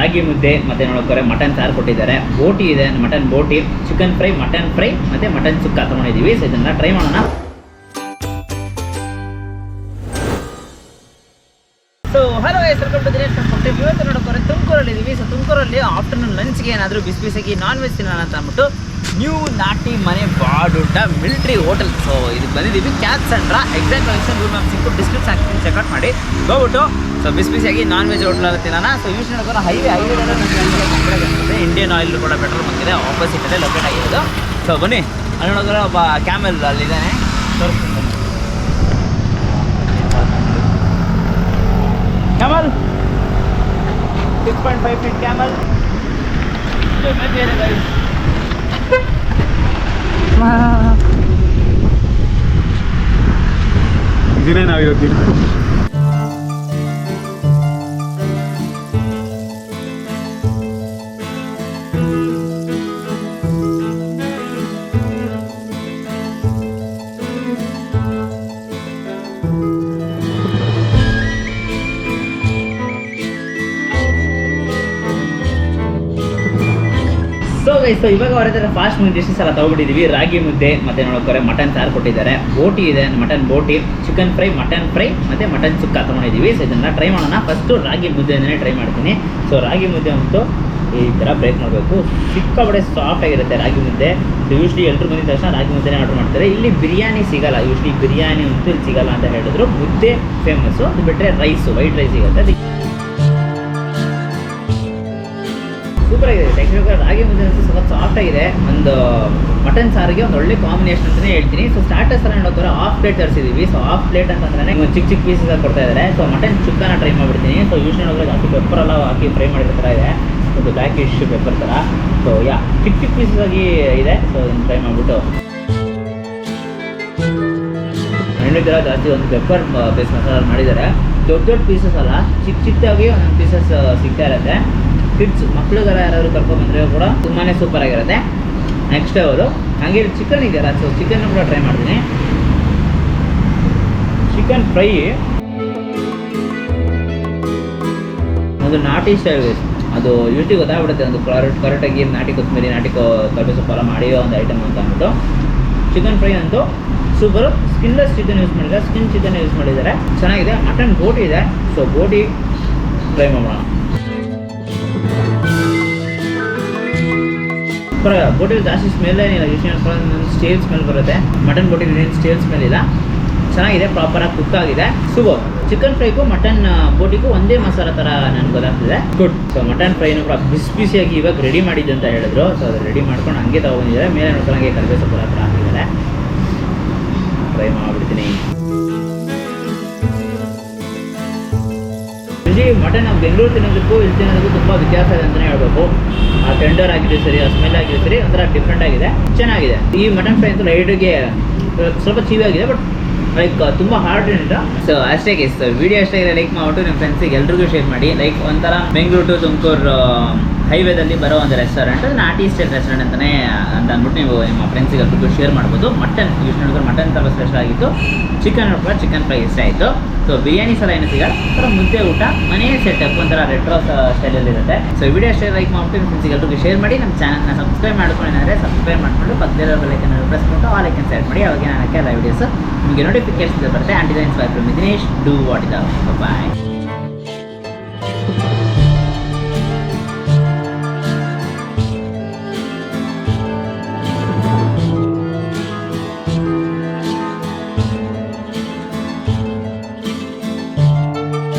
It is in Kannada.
ರಾಗಿ ಮುದ್ದೆ ಮತ್ತೆ ನೋಡೋಕೆ ಮಟನ್ ಸಾರು ಕೊಟ್ಟಿದ್ದಾರೆ, ಬೋಟಿ ಇದೆ, ಮಟನ್ ಬೋಟಿ, ಚಿಕನ್ ಫ್ರೈ, ಮಟನ್ ಫ್ರೈ ಮತ್ತೆ ಮಟನ್ ಸುಕ್ಕ ತಗೊಂಡಿದ್ದೀವಿ. ಸೊ ಇದನ್ನ ಟ್ರೈ ಮಾಡೋಣ. So hello guys, welcome to Dinesh company. ಇವತ್ತು ನೋಡೋಕೆ ತುಮಕೂರಲ್ಲಿ ಇದ್ದೀವಿ. ಸೊ ತುಮಕೂರಲ್ಲಿ ಆಫ್ಟರ್ನೂನ್ ಲಂಚ್ಗೆ ಏನಾದರೂ ಬಿಸಿ ಬಿಸಿಯಾಗಿ ನಾನ್ ವೆಜ್ ತಿನ್ನೋಣ ಅಂತ ಅಂದ್ಬಿಟ್ಟು ನ್ಯೂ ನಾಟಿ ಮನೆ ಬಾಡುಟ ಮಿಲಿಟ್ರಿ ಹೋಟೆಲ್. ಸೊ ಇದಕ್ಕೆ ಬಂದಿದ್ದೀವಿ, Kyathsandra. Exact location Google map ಸಿಕ್ಕು ಡಿಸ್ಕ್ರಿಪ್ಷನ್ ಹಾಕ್ತೀನಿ, ಚೆಕ್ಔಟ್ ಮಾಡಿ ಹೋಗ್ಬಿಟ್ಟು ಸೊ ಬಿಸಿ ಬಿಸಿಯಾಗಿ ನಾನ್ ವೆಜ್ ಹೋಟೆಲ್ ತಿನ್ನೋಣ. ಸೊ ಯೂಸ್ ನೋಡೋಕೆ ಹೈವೇ ಇಂಡಿಯನ್ ಆಯಿಲ್ ಕೂಡ ಪೆಟ್ರೋಲ್ ಬಂಕಿದೆ, ಆಪೋಸಿಟಲ್ಲೇ ಲೊಕೇಟ್ ಆಗಿರೋದು. ಸೊ ಬನ್ನಿ, ಅಲ್ಲಿ ನೋಡೋಕೆ ಒಬ್ಬ ಕ್ಯಾಮೆಲ್ ಅಲ್ಲಿದ್ದಾನೆ, ತೋರಿಸ್ತೀನಿ. Camel, 6.5 feet camel. Guys. ಇದನ್ನೇ ನಾವು ಇವತ್ತು ಸೊ ಇವಾಗ ಅವರ ಫಾಸ್ಟ್ ಫುಡ್ ಡಿಶಸ್ ಎಲ್ಲ ತಗೊಬಿಟ್ಟಿದ್ದೀವಿ. ರಾಗಿ ಮುದ್ದೆ ಮತ್ತೆ ನೋಡೋಕೆ ಮಟನ್ ಸಾರು ಕೊಟ್ಟಿದ್ದಾರೆ, ಬೋಟಿ ಇದೆ, ಮಟನ್ ಬೋಟಿ, ಚಿಕನ್ ಫ್ರೈ, ಮಟನ್ ಫ್ರೈ ಮತ್ತೆ ಮಟನ್ ಸುಕ್ಕ ತಗೊಂಡಿದ್ದೀವಿ. ಸೊ ಇದನ್ನ ಟ್ರೈ ಮಾಡೋಣ. ಫಸ್ಟು ರಾಗಿ ಮುದ್ದೆನೇ ಟ್ರೈ ಮಾಡ್ತೀನಿ. ಸೊ ರಾಗಿ ಮುದ್ದೆ ಅಂತೂ ಈ ಥರ ಬ್ರೇಕ್ ಮಾಡಬೇಕು, ಸಿಕ್ಕಾಪಟ್ಟೆ ಸಾಫ್ಟ್ ಆಗಿರುತ್ತೆ ರಾಗಿ ಮುದ್ದೆ. ಸೊ ಯೂಶ್ಲಿ ಎಲ್ಲರೂ ಬಂದಿದ ತಕ್ಷಣ ರಾಗಿ ಮುದ್ದೆನೇ ಆರ್ಡರ್ ಮಾಡ್ತಾರೆ. ಇಲ್ಲಿ ಬಿರಿಯಾನಿ ಸಿಗಲ್ಲ, ಯೂಶ್ಲಿ ಬಿರಿಯಾನಿ ಅಂತೂ ಇಲ್ಲಿ ಸಿಗಲ್ಲ ಅಂತ ಹೇಳಿದ್ರು. ಮುದ್ದೆ ಫೇಮಸ್ಸು, ಅದು ಬಿಟ್ಟರೆ ರೈಸು, ವೈಟ್ ರೈಸ್ ಸಿಗುತ್ತೆ. ಸೂಪರ್ ಆಗಿದೆ. ಯಾಕೆಂದರೆ ರಾಗಿ ಮುದ್ದೆ ಅಂತೂ ಸ್ವಲ್ಪ ಸಾಫ್ಟ್ ಆಗಿದೆ. ಒಂದು ಮಟನ್ ಸಾರಿಗೆ ಒಂದು ಒಳ್ಳೆ ಕಾಂಬಿನೇಷನ್ ಅಂತಲೇ ಹೇಳ್ತೀನಿ. ಸೊ ಸ್ಟಾರ್ಟರ್ಸ್ ಎಲ್ಲ ನೋಡೋಕೆ ಹಾಫ್ ಪ್ಲೇಟ್ ತರಿಸಿದ್ದೀವಿ. ಸೊ ಹಾಫ್ ಪ್ಲೇಟ್ ಅಂತಂದ್ರೆ ಚಿಕ್ಕ ಚಿಕ್ಕ ಪೀಸಸ್ ಕೊಡ್ತಾ ಇದ್ದಾರೆ. ಸೊ ಮಟನ್ ಚುಕ್ಕನ ಟ್ರೈ ಮಾಡಿಬಿಡ್ತೀನಿ. ಸೊ ಯೂಸ್ ನೋಡೋಕೆ ಜಾಸ್ತಿ ಪೆಪ್ಪರ್ ಎಲ್ಲ ಹಾಕಿ ಫ್ರೈ ಮಾಡಿರೋ ಥರ ಇದೆ, ಒಂದು ಬ್ಲ್ಯಾಕಿಶ್ ಪೆಪ್ಪರ್ ಥರ. ಸೊ ಚಿಕ್ಕ ಚಿಕ್ಕ ಪೀಸಸ್ ಆಗಿ ಇದೆ. ಸೊ ಇದನ್ನು ಫ್ರೈ ಮಾಡಿಬಿಟ್ಟು ಥರ ಜಾಸ್ತಿ ಒಂದು ಪೆಪ್ಪರ್ ಬೇಸ್ ಮಸಾಲ ಮಾಡಿದ್ದಾರೆ. ದೊಡ್ಡ ದೊಡ್ಡ ಪೀಸಸ್ ಅಲ್ಲ, ಚಿಕ್ಕ ಚಿಕ್ಕದಾಗಿ ಒಂದೊಂದು ಪೀಸಸ್ ಸಿಗ್ತಾ ಇರುತ್ತೆ. ಕಿಡ್ಸ್ ಮಕ್ಕಳುಗಳ ಯಾರಾದ್ರು ಕರ್ಕೊಂಡ್ಬಂದರೆ ಕೂಡ ತುಂಬಾ ಸೂಪರ್ ಆಗಿರುತ್ತೆ. ನೆಕ್ಸ್ಟ್ ಅವರು ಹಾಗೆ ಚಿಕನ್ ಇದೆಯಲ್ಲ, ಸೊ ಚಿಕನ್ ಕೂಡ ಟ್ರೈ ಮಾಡ್ತೀನಿ. ಚಿಕನ್ ಫ್ರೈ ಒಂದು ನಾಟಿ ಸ್ಟೈಲ್, ಅದು ಯೂಟ್ಯೂಬ್ ಗೊತ್ತಾಗ್ಬಿಡುತ್ತೆ. ಒಂದು ಕರೆಕ್ಟಾಗಿ ನಾಟಿ ಕೊತ್ತಂಬರಿ, ನಾಟಿ ಕರಿಬೇವು ಸೊಪ್ಪೆಲ್ಲ ಮಾಡಿ ಒಂದು ಐಟಮ್ ಅಂತ ಅಂದ್ಬಿಟ್ಟು. ಚಿಕನ್ ಫ್ರೈ ಅಂತೂ ಸೂಪರ್. ಸ್ಕಿನ್ಲೆಸ್ ಚಿಕನ್ ಯೂಸ್ ಮಾಡಿದ್ದಾರೆ, ಸ್ಕಿನ್ ಚಿಕನ್ ಯೂಸ್ ಮಾಡಿದ್ದಾರೆ, ಚೆನ್ನಾಗಿದೆ. ಮಟನ್ ಬೋಟಿ ಇದೆ. ಸೊ ಬೋಟಿ ಟ್ರೈ ಮಾಡೋಣ. ಬೋಟಿ ಜಾಸ್ತಿ ಸ್ಮೆಲ್ ಏನಿಲ್ಲ, ಸ್ಟೇಲ್ ಸ್ಮೆಲ್ ಬರುತ್ತೆ. ಮಟನ್ ಬೋಟಿ ಏನು ಸ್ಟೇಲ್ ಸ್ಮೆಲ್ ಇಲ್ಲ, ಚೆನ್ನಾಗಿದೆ, ಪ್ರಾಪರಾಗಿ ಕುಕ್ ಆಗಿದೆ. ಸೂಪರ್. ಚಿಕನ್ ಫ್ರೈಗೂ ಮಟನ್ ಬೋಟಿಗೂ ಒಂದೇ ಮಸಾಲ ಥರ ನನಗೆ ಗೊತ್ತಾಗ್ತಿದೆ. ಗುಡ್. ಸೊ ಮಟನ್ ಫ್ರೈನೂ ಕೂಡ ಬಿಸಿ ಬಿಸಿಯಾಗಿ ಇವಾಗ ರೆಡಿ ಮಾಡಿದ್ದು ಅಂತ ಹೇಳಿದ್ರು. ಸೊ ಅದು ರೆಡಿ ಮಾಡ್ಕೊಂಡು ಹಂಗೆ ತಗೊಂಡಿದ್ದಾರೆ. ಮೇಲೆ ನೋಡ್ಕೊಂಡಂಗೆ ಕರಿಬೇವು ಸೊಪ್ಪು ಹತ್ರ ಹಾಕಿದ್ದಾರೆ. ಫ್ರೈ ಮಾಡಿಬಿಡ್ತೀನಿ. ಇಲ್ಲಿ ಮಟನ್ ನಾವು ಬೆಂಗಳೂರು ತಿನ್ನೋದಕ್ಕೂ ಇಲ್ಲಿ ತಿನ್ನೋದಕ್ಕೂ ತುಂಬ ವ್ಯತ್ಯಾಸ ಇದೆ ಅಂತಲೇ ಹೇಳ್ಬೇಕು. ಆ ಟೆಂಡರ್ ಆಗಿದೆ ಸರಿ, ಆ ಸ್ಮೆಲ್ ಆಗಿದೆ ಸರಿ, ಒಂಥರ ಡಿಫ್ರೆಂಟ್ ಆಗಿದೆ, ಚೆನ್ನಾಗಿದೆ. ಈ ಮಟನ್ ಫ್ರೈ ಅಂತೂ ಲೈಟಿಗೆ ಸ್ವಲ್ಪ ಚೀವಿ ಆಗಿದೆ, ಬಟ್ ಲೈಕ್ ತುಂಬ ಹಾರ್ಡ್ ಏನಿಲ್ಲ. ಸೊ ಅಷ್ಟೇ ಗೈಸ್, ವಿಡಿಯೋ ಅಷ್ಟೇ ಲೈಕ್ ಮಾಡಿಬಿಟ್ಟು ನಿಮ್ಮ ಫ್ರೆಂಡ್ಸಿಗೆ ಎಲ್ರಿಗೂ ಶೇರ್ ಮಾಡಿ. ಲೈಕ್ ಒಂಥರ ಬೆಂಗಳೂರು ಟು ತುಮಕೂರು ಹೈವೇದಲ್ಲಿ ಬರೋ ಒಂದು ರೆಸ್ಟೋರೆಂಟ್, ನಾಟಿ ಸ್ಟೈಲ್ ರೆಸ್ಟೋರೆಂಟ್ ಅಂತಲೇ ಅಂತ ಅಂದ್ಬಿಟ್ಟು ನೀವು ನಿಮ್ಮ ಫ್ರೆಂಡ್ಸಿಗೆ ಎಲ್ರಿಗೂ ಶೇರ್ ಮಾಡ್ಬೋದು. ಮಟನ್ ಯೂಸ್ ನೋಡಿದ್ರೆ ಮಟನ್ ತುಂಬ ಸ್ಪೆಷಲ್ ಆಗಿತ್ತು. ಚಿಕನ್ ನೋಡಿದ್ರೆ ಚಿಕನ್ ಫ್ರೈ ಇಷ್ಟ ಆಯಿತು. ಸೊ ಬಿರಿಯಾನಿ ಸಲ ಏನು ಸಿಗಲ್ಲ, ಒಂಥರ ಮುದ್ದೆ ಊಟ ಮನೆ ಸೆಟಪ್ ಒಂಥರ ರೆಟ್ರೋ ಸ್ಟೈಲಲ್ಲಿ ಇರುತ್ತೆ. ಸೊ ವಿಡಿಯೋ ಅಷ್ಟೇ ಲೈಕ್ ಮಾಡಿಬಿಟ್ಟು ನಿಮ್ಮ ಫ್ರೆಂಡ್ಸಿಗೆ ಎಲ್ರಿಗೂ ಶೇರ್ ಮಾಡಿ. ನಮ್ಮ ಚಾನಲ್ನ ಸಬ್ಸ್ಕ್ರೈಬ್ ಮಾಡ್ಕೊಂಡಿದ್ದಾರೆ, ಸಬ್ಸ್ಕ್ರೈಬ್ ಮಾಡಿಕೊಂಡು ಪಕ್ಕದಲ್ಲಿರೋ ಬೆಲ್ಲೈಕನ್ ಪ್ರೆಸ್ ಮಾಡಿಕೊಂಡು ಆಲ್ ಐಕನ್ ಸೆಲೆಕ್ಟ್ ಮಾಡಿ. ಅವಾಗ ನಾನು ಹಾಕಿ ವೀಡಿಯೋಸ್ ನಿಮಗೆ ನೋಟಿಫಿಕೇಶನ್ ಬರುತ್ತೆ. And designs by from Dinesh. Do what is bye.